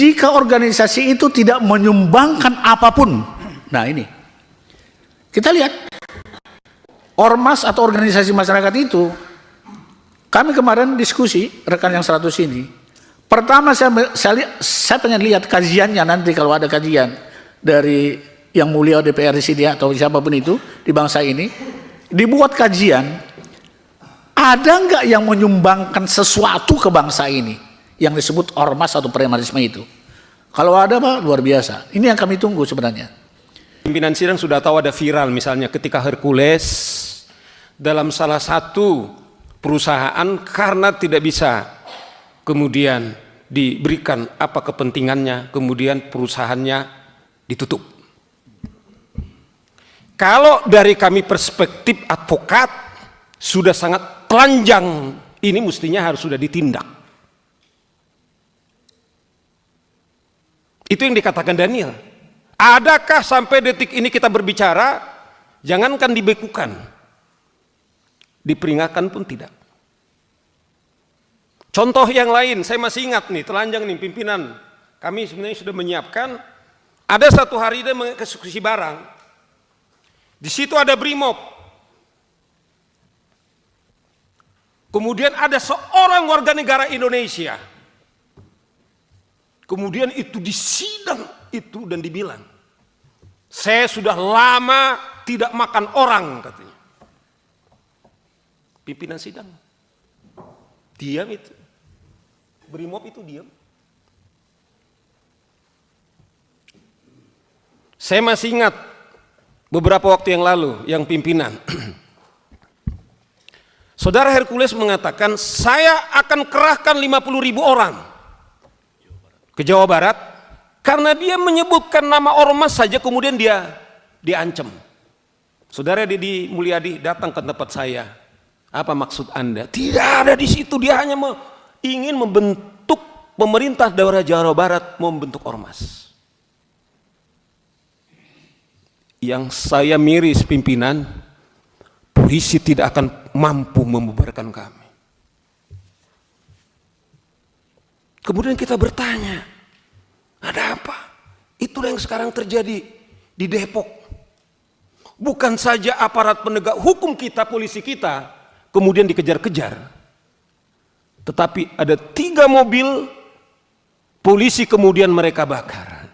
jika organisasi itu tidak menyumbangkan apapun. Nah ini, kita lihat ormas atau organisasi masyarakat itu, kami kemarin diskusi, rekan yang 100 ini, pertama saya pengen lihat kajiannya nanti kalau ada kajian dari yang mulia DPR di sini atau siapapun itu di bangsa ini, dibuat kajian, ada nggak yang menyumbangkan sesuatu ke bangsa ini yang disebut ormas atau premanisme itu? Kalau ada Pak, luar biasa. Ini yang kami tunggu sebenarnya. Pimpinan sidang sudah tahu ada viral misalnya ketika Hercules dalam salah satu perusahaan karena tidak bisa kemudian diberikan apa kepentingannya, kemudian perusahaannya ditutup. Kalau dari kami perspektif advokat sudah sangat telanjang, ini mestinya harus sudah ditindak. Itu yang dikatakan Daniel. Adakah sampai detik ini kita berbicara, jangankan dibekukan, diperingatkan pun tidak. Contoh yang lain, saya masih ingat nih, telanjang nih pimpinan. Kami sebenarnya sudah menyiapkan, ada satu hari dia mengeksekusi barang. Di situ ada Brimob. Kemudian ada seorang warga negara Indonesia. Kemudian itu disidang itu dan dibilang, saya sudah lama tidak makan orang katanya. Pimpinan sidang diam itu, Brimob itu diam. Saya masih ingat beberapa waktu yang lalu yang pimpinan Saudara Hercules mengatakan saya akan kerahkan 50.000 orang ke Jawa Barat karena dia menyebutkan nama ormas saja kemudian dia diancam. Saudara Deddy Mulyadi datang ke tempat saya. Apa maksud Anda? Tidak ada di situ, dia hanya ingin membentuk pemerintah daerah Jawa Barat, membentuk ormas. Yang saya miris pimpinan, polisi tidak akan mampu membubarkan kami. Kemudian kita bertanya, ada apa? Itulah yang sekarang terjadi di Depok. Bukan saja aparat penegak hukum kita, polisi kita, kemudian dikejar-kejar. Tetapi ada 3 mobil polisi kemudian mereka bakar.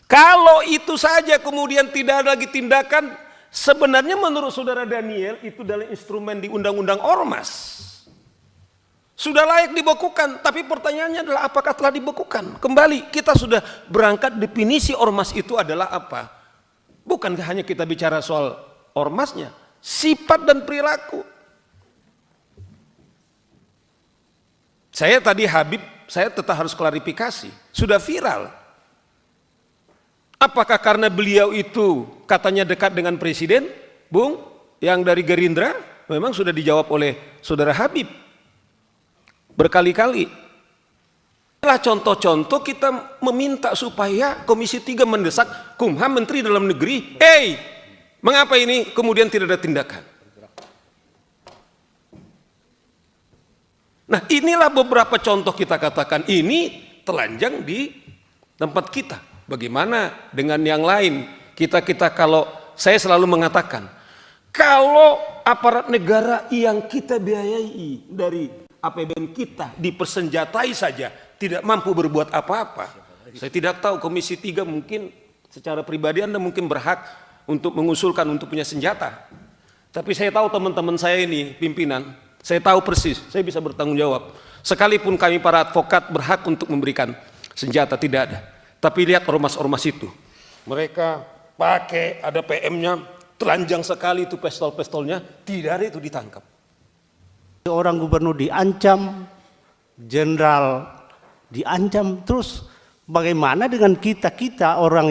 Kalau itu saja kemudian tidak ada lagi tindakan, sebenarnya menurut saudara Daniel itu adalah instrumen di Undang-Undang Ormas. Sudah layak dibekukan, tapi pertanyaannya adalah apakah telah dibekukan? Kembali, kita sudah berangkat definisi ormas itu adalah apa? Bukan hanya kita bicara soal ormasnya, sifat dan perilaku. Saya tadi Habib, saya tetap harus klarifikasi, sudah viral. Apakah karena beliau itu katanya dekat dengan presiden, Bung, yang dari Gerindra? Memang sudah dijawab oleh saudara Habib berkali-kali. Inilah contoh-contoh kita meminta supaya Komisi 3 mendesak Kumham, Menteri Dalam Negeri, mengapa ini kemudian tidak ada tindakan? Nah, inilah beberapa contoh kita katakan ini telanjang di tempat kita. Bagaimana dengan yang lain? Kita kalau saya selalu mengatakan, kalau aparat negara yang kita biayai dari APBN kita dipersenjatai saja tidak mampu berbuat apa-apa. Saya tidak tahu Komisi 3 mungkin secara pribadi Anda mungkin berhak untuk mengusulkan untuk punya senjata. Tapi saya tahu teman-teman saya ini pimpinan, saya tahu persis, saya bisa bertanggung jawab. Sekalipun kami para advokat berhak untuk memberikan senjata, tidak ada. Tapi lihat ormas-ormas itu, mereka pakai ada PM-nya, telanjang sekali itu pistol-pistolnya, tidak ada itu ditangkap. Orang gubernur diancam, jenderal diancam, terus bagaimana dengan kita orang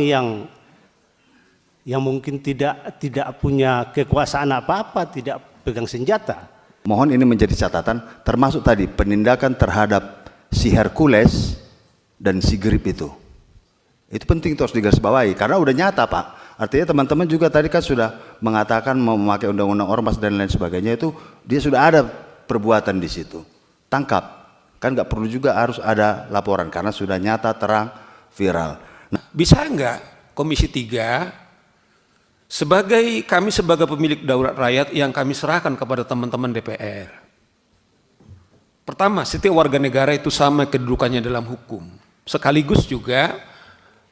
yang mungkin tidak punya kekuasaan apa-apa, tidak pegang senjata? Mohon ini menjadi catatan, termasuk tadi penindakan terhadap si Hercules dan si Grip itu. Itu penting terus digarisbawahi karena udah nyata Pak. Artinya teman-teman juga tadi kan sudah mengatakan mau memakai undang-undang ormas dan lain sebagainya, itu dia sudah ada perbuatan di situ. Tangkap. Kan nggak perlu juga harus ada laporan karena sudah nyata, terang, viral. Bisa enggak Komisi 3 kami sebagai pemilik daulat rakyat yang kami serahkan kepada teman-teman DPR. Pertama, setiap warga negara itu sama kedudukannya dalam hukum. Sekaligus juga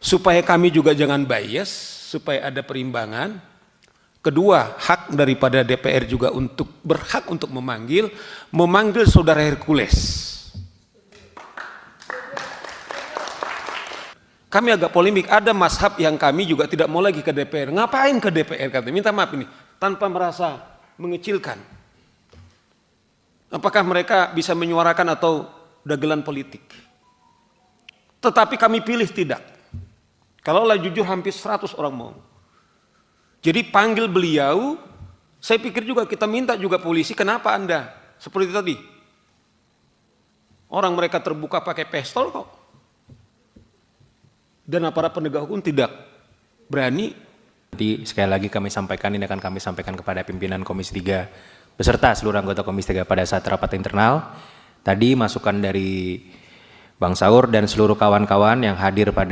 supaya kami juga jangan bias, supaya ada perimbangan. Kedua, hak daripada DPR juga berhak untuk memanggil saudara Hercules. Kami agak polemik, ada mazhab yang kami juga tidak mau lagi ke DPR. Ngapain ke DPR? Katanya, minta maaf ini, tanpa merasa mengecilkan. Apakah mereka bisa menyuarakan atau dagelan politik? Tetapi kami pilih tidak. Kalaulah jujur hampir 100 orang mau. Jadi panggil beliau, saya pikir juga kita minta juga polisi, kenapa Anda? Seperti tadi. Orang mereka terbuka pakai pistol kok. Dan aparat penegak hukum tidak berani. Jadi sekali lagi kami sampaikan, ini akan kami sampaikan kepada pimpinan Komisi 3 beserta seluruh anggota Komisi 3 pada saat rapat internal. Tadi masukan dari Bang Saur dan seluruh kawan-kawan yang hadir pada